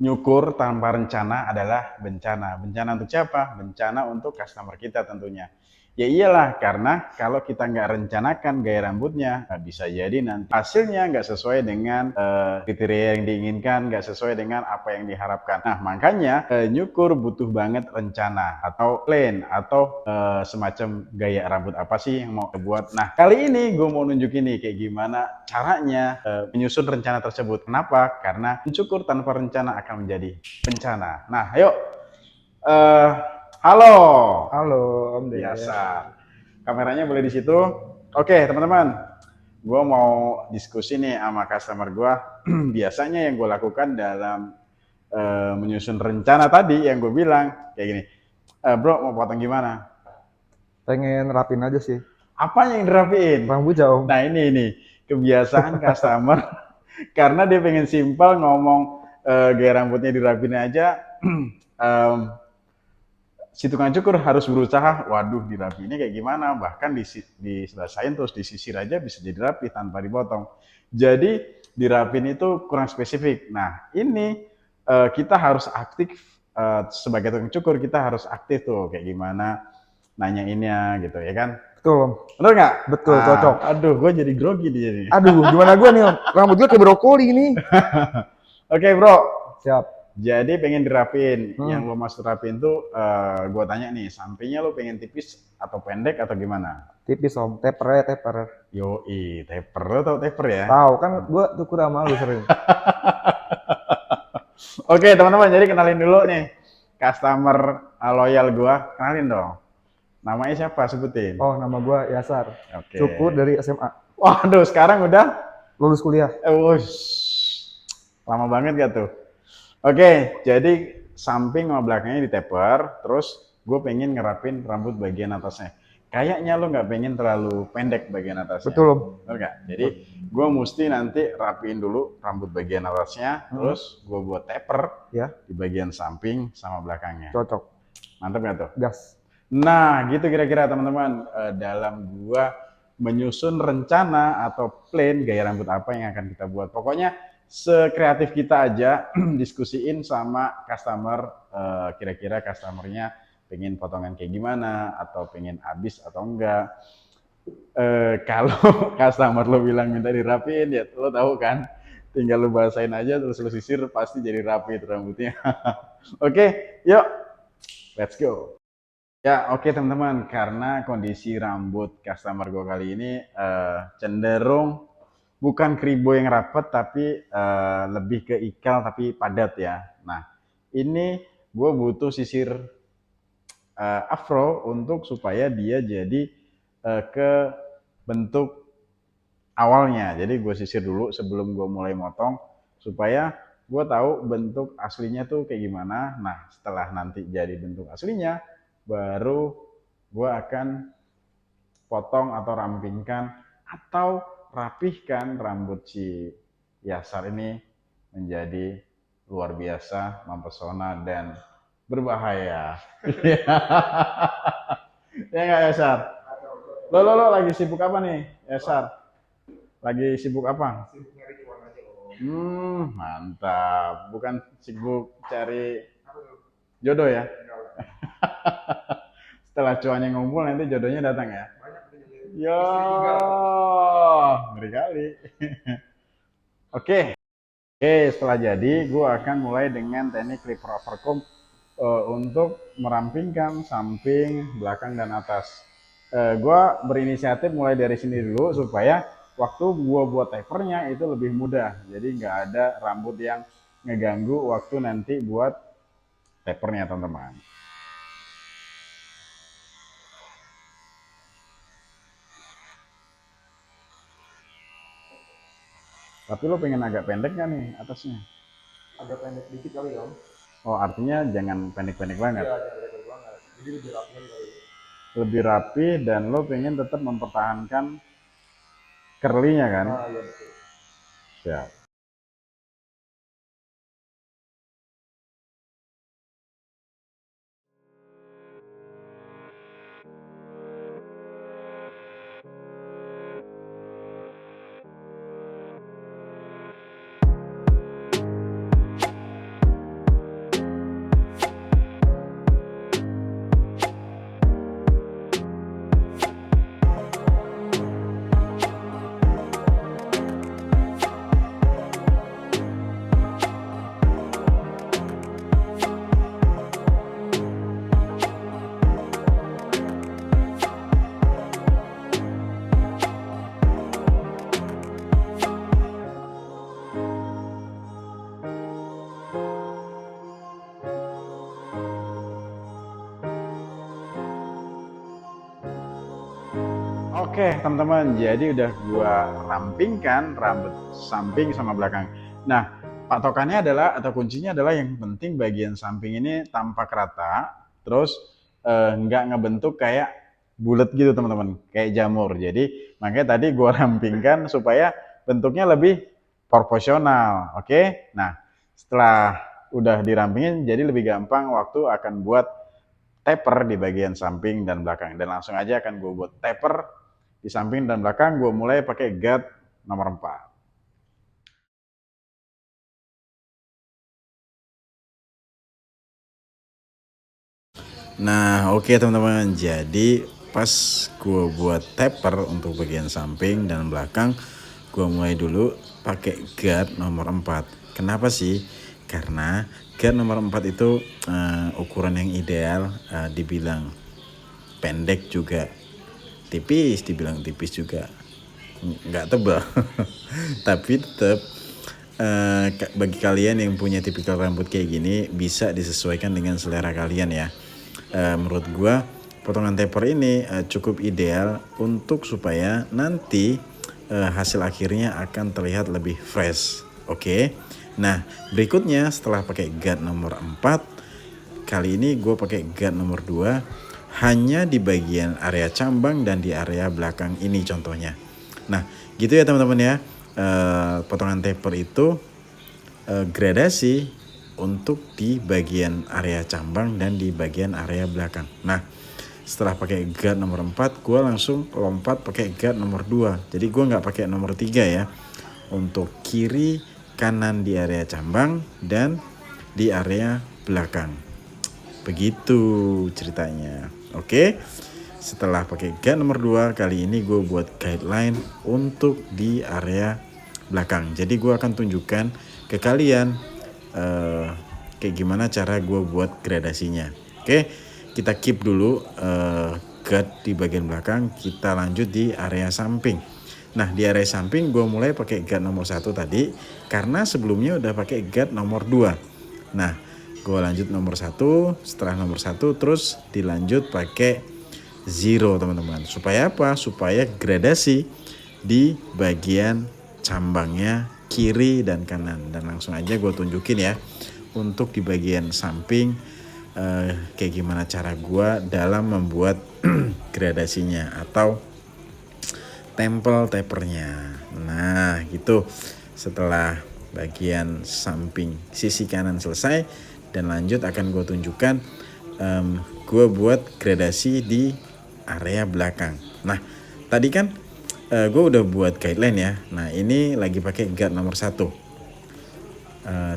Nyukur tanpa rencana adalah bencana. Bencana untuk siapa? Bencana untuk customer kita tentunya. Ya iyalah, karena kalau kita nggak rencanakan gaya rambutnya, bisa jadi nanti hasilnya nggak sesuai dengan kriteria yang diinginkan, nggak sesuai dengan apa yang diharapkan. Nah, makanya nyukur butuh banget rencana atau plan atau semacam gaya rambut apa sih yang mau dibuat. Nah, kali ini gue mau nunjukin nih kayak gimana caranya menyusun rencana tersebut. Kenapa? Karena mencukur tanpa rencana akan menjadi bencana. Nah, ayo. eh Halo. Halo Om Des. Biasa. Kameranya boleh di situ. Oke, teman-teman. Gue mau diskusi nih sama customer gue. Biasanya yang gue lakukan dalam menyusun rencana tadi yang gue bilang kayak gini. Bro, mau potong gimana? Pengen rapin aja sih. Apa yang dirapiin? Rambutnya Om. Nah, ini kebiasaan customer karena dia pengen simpel ngomong gaya rambutnya dirapin aja. em, si tukang cukur harus berusaha, waduh dirapiinnya kayak gimana, bahkan diselesain terus disisir aja bisa jadi rapi tanpa dipotong. Jadi dirapin itu kurang spesifik. Nah, ini kita harus aktif sebagai tukang cukur, kita harus aktif tuh kayak gimana nanyainnya gitu ya kan. Betul Om. Bener nggak? Betul, cocok. Aduh, gue jadi grogi di sini. Aduh, gimana gua nih Om? Rambut gua kayak brokoli ini. Oke, bro. Siap. Jadi pengen dirapin. Yang Hmm, lo maksud rapin tuh, gue tanya nih, sampingnya lo pengen tipis atau pendek atau gimana? tipis Om. Taper ya, taper. Yoi, taper. Lo tau taper ya? Tahu kan gua cukur sama lu sering. Oke, teman-teman, jadi kenalin dulu nih. Customer loyal gue, kenalin dong. Namanya siapa? Sebutin. Oh, nama gua Yasar. Oke. Cukur dari SMA. Waduh, sekarang udah Lulus kuliah. wush, lama banget gak tuh? Oke, jadi samping sama belakangnya ditaper, terus gue pengen ngerapin rambut bagian atasnya. Kayaknya lo nggak pengen terlalu pendek bagian atasnya, Betul Om. bener nggak? Jadi Betul. gue mesti nanti rapiin dulu rambut bagian atasnya, Hmm, terus gue buat taper ya, di bagian samping sama belakangnya. cocok. Mantap nggak tuh? Gas. Nah, gitu kira-kira teman-teman, dalam gua menyusun rencana atau plan gaya rambut apa yang akan kita buat. Pokoknya sekreatif kita aja diskusiin sama customer, kira-kira customernya pengen potongan kayak gimana atau pengen habis atau enggak. Kalau customer lo bilang minta dirapiin, ya lo tahu kan, tinggal lo basahin aja terus lo sisir pasti jadi rapi itu rambutnya. Oke, yuk, let's go. Ya, oke teman-teman, karena kondisi rambut customer gue kali ini cenderung bukan kribo yang rapat, tapi lebih ke ikal tapi padat ya. Nah, ini gue butuh sisir afro untuk supaya dia jadi ke bentuk awalnya. Jadi gue sisir dulu sebelum gue mulai motong supaya gue tahu bentuk aslinya tuh kayak gimana. Nah, setelah nanti jadi bentuk aslinya, baru gue akan potong atau rampingkan atau rapihkan rambut si Yasar ini menjadi luar biasa, mempesona dan berbahaya. Ya nggak Yasar? Lo lagi sibuk apa nih Yasar? Lagi sibuk apa? Mantap. Bukan sibuk cari jodoh ya? Setelah cuannya ngumpul nanti jodohnya datang ya? Yo, ngeri kali. Oke, setelah jadi, gue akan mulai dengan teknik clipper overcomb untuk merampingkan samping, belakang, dan atas. Gue berinisiatif mulai dari sini dulu supaya waktu gue buat tapernya itu lebih mudah. Jadi nggak ada rambut yang ngeganggu waktu nanti buat tapernya teman-teman. Tapi lo pengen agak pendek kan nih atasnya? Agak pendek dikit kali Om. Oh, artinya jangan pendek-pendek banget. Iya, jangan pendek banget. Jadi lebih rapi aja kali. Lebih rapi dan lo pengen tetap mempertahankan curly-nya kan? Ah, iya betul. Siap. Oke teman-teman, jadi udah gua rampingkan rambut samping sama belakang. Nah, patokannya adalah atau kuncinya adalah yang penting bagian samping ini tampak rata, terus nggak ngebentuk kayak bulat gitu teman-teman, kayak jamur. Jadi makanya tadi gua rampingkan supaya bentuknya lebih proporsional. Oke, nah setelah udah dirampingin, jadi lebih gampang waktu akan buat taper di bagian samping dan belakang. Dan langsung aja akan gue buat taper di samping dan belakang. Gue mulai pakai guard nomor 4. Nah, oke teman-teman. Jadi pas gue buat taper untuk bagian samping dan belakang, gue mulai dulu pakai guard nomor 4. Kenapa sih? Karena guard nomor 4 itu ukuran yang ideal, dibilang pendek juga tipis, dibilang tipis juga nggak tebal. Tapi tetap bagi kalian yang punya tipikal rambut kayak gini bisa disesuaikan dengan selera kalian ya. Menurut gua potongan taper ini cukup ideal untuk supaya nanti hasil akhirnya akan terlihat lebih fresh. Oke. Nah, berikutnya setelah pakai guard nomor 4, kali ini gue pakai guard nomor 2 hanya di bagian area cambang dan di area belakang ini contohnya. Nah, gitu ya teman-teman ya. Potongan taper itu gradasi untuk di bagian area cambang dan di bagian area belakang. Nah, setelah pakai guard nomor 4, gue langsung lompat pakai guard nomor 2. Jadi gue nggak pakai nomor 3 ya. Untuk kiri kanan di area cambang dan di area belakang. Begitu ceritanya. Oke. Setelah pakai guard nomor 2, kali ini gue buat guideline untuk di area belakang. Jadi gue akan tunjukkan ke kalian kayak gimana cara gue buat gradasinya. Oke, kita keep dulu guard di bagian belakang, kita lanjut di area samping. Nah, di area samping gue mulai pakai guard nomor 1 tadi karena sebelumnya udah pakai guard nomor 2. Nah, gue lanjut nomor 1, setelah nomor 1 terus dilanjut pakai zero teman-teman. Supaya apa? Supaya gradasi di bagian cambangnya kiri dan kanan. Dan langsung aja gue tunjukin ya untuk di bagian samping kayak gimana cara gue dalam membuat gradasinya atau tempel tapernya. Nah gitu, setelah bagian samping sisi kanan selesai dan lanjut akan gue tunjukkan gue buat gradasi di area belakang. Nah tadi kan gue udah buat guideline ya. Nah ini lagi pakai guard nomor 1.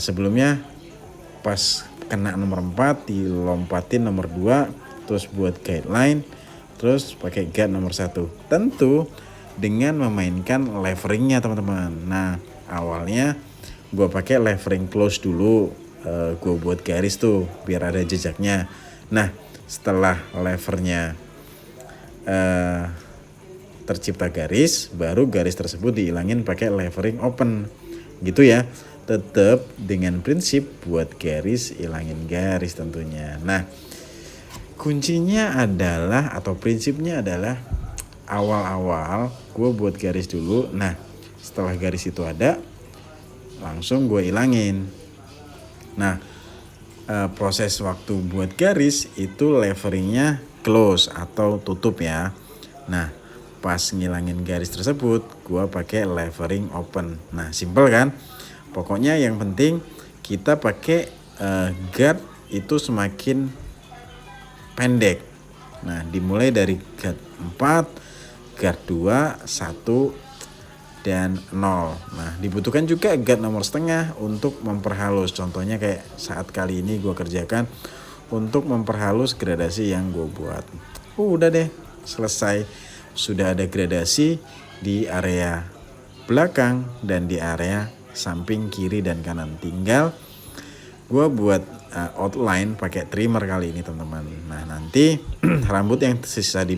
Sebelumnya pas kena nomor 4 dilompatin nomor 2, terus buat guideline, terus pakai guard nomor 1. Tentu dengan memainkan leveringnya teman-teman. Nah awalnya gue pakai levering close dulu, gue buat garis tuh biar ada jejaknya. Nah setelah levernya tercipta garis, baru garis tersebut dihilangin pakai levering open gitu ya. Tetap dengan prinsip buat garis, ilangin garis tentunya. Nah kuncinya adalah atau prinsipnya adalah awal-awal gue buat garis dulu. Nah setelah garis itu ada, langsung gue ilangin. Nah proses waktu buat garis itu leveringnya close atau tutup ya. Nah pas ngilangin garis tersebut gue pakai levering open. Nah simple kan. Pokoknya yang penting kita pakai guard itu semakin pendek. Nah dimulai dari guard 4, guard 2, 1 dan 0. Nah dibutuhkan juga guard nomor setengah untuk memperhalus. Contohnya kayak saat kali ini gue kerjakan untuk memperhalus gradasi yang gue buat. Udah deh selesai. Sudah ada gradasi di area belakang dan di area samping kiri dan kanan. Tinggal gue buat outline pakai trimmer kali ini teman-teman. Nah nanti rambut yang tersisa di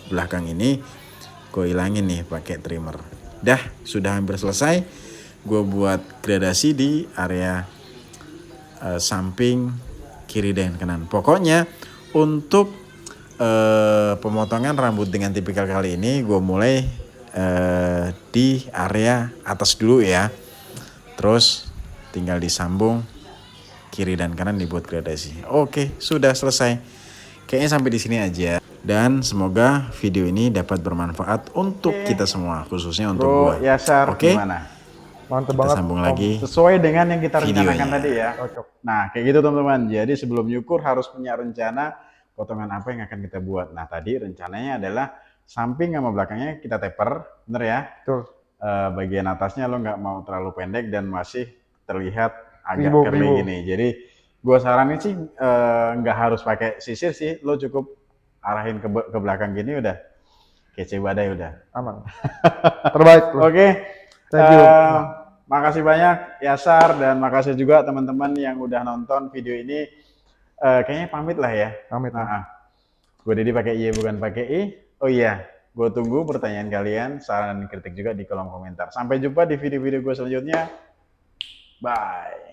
belakang ini gue ilangin nih pakai trimmer. Dah sudah hampir selesai. Gue buat gradasi di area samping kiri dan kanan. Pokoknya untuk pemotongan rambut dengan tipikal kali ini gue mulai di area atas dulu ya. Terus tinggal disambung kiri dan kanan dibuat gradasi. Oke, sudah selesai. Kayaknya sampai di sini aja. Dan semoga video ini dapat bermanfaat untuk kita semua, khususnya untuk Bro gue. Yasar, Oke, gimana? Mantep kita banget. sambung Om. lagi Sesuai dengan yang kita rencanakan videonya. tadi ya. Cocok. Nah, kayak gitu teman-teman. Jadi sebelum nyukur harus punya rencana potongan apa yang akan kita buat. Nah, tadi rencananya adalah samping sama belakangnya kita taper, bener ya? Betul. Bagian atasnya lo nggak mau terlalu pendek dan masih terlihat agak Ribo, curly ribo. gini. Jadi gua saranin sih nggak harus pakai sisir sih, lo cukup arahin ke belakang gini udah kece badai udah. Aman. Terbaik bro. Oke. Thank you. Makasih banyak Yasar dan makasih juga teman-teman yang udah nonton video ini. Kayaknya pamit lah ya. Amit. Gue Dedi pakai I bukan pakai I. Oh iya, gue tunggu pertanyaan kalian, saran dan kritik juga di kolom komentar. Sampai jumpa di video-video gue selanjutnya. Bye.